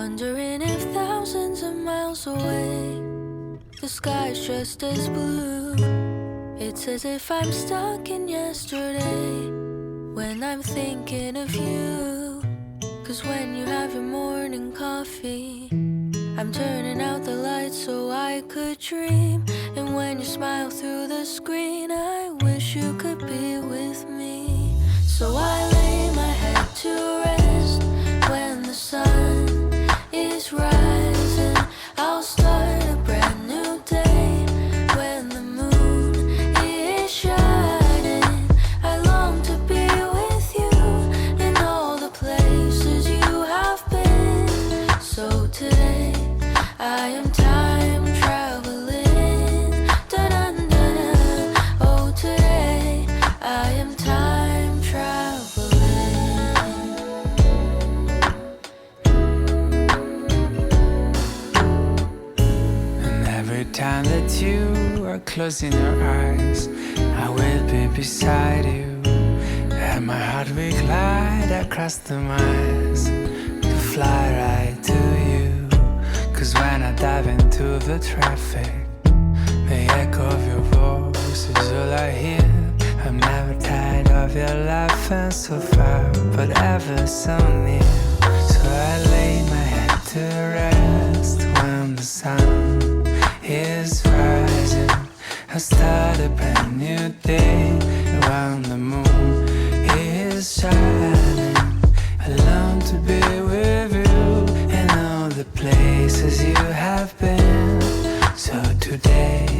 Wondering if thousands of miles away the sky's just as blue. It's as if I'm stuck in yesterday when I'm thinking of you. 'Cause when you have your morning coffee, I'm turning out the lights so I could dream. And when you smile through the screen, I wish you could be with me. So I lay my head to rest when the sun is rising. I'll start a brand new day when the moon is shining. I long to be with you in all the places you have been. So today I am time traveling. Da-dun-da-da. Oh, today I am time traveling. And every time that you are closing your eyes, I will be beside you, and my heart will glide across the miles to fly right to you. 'Cause when I dive into the traffic, the echo of your voice is all I hear. I'm never tired of your laughing so far, but ever so near. So I lay my head to rest when the sun is rising. I start a brand new day when the moon is shining. I long to be with you in all the places you have been. So today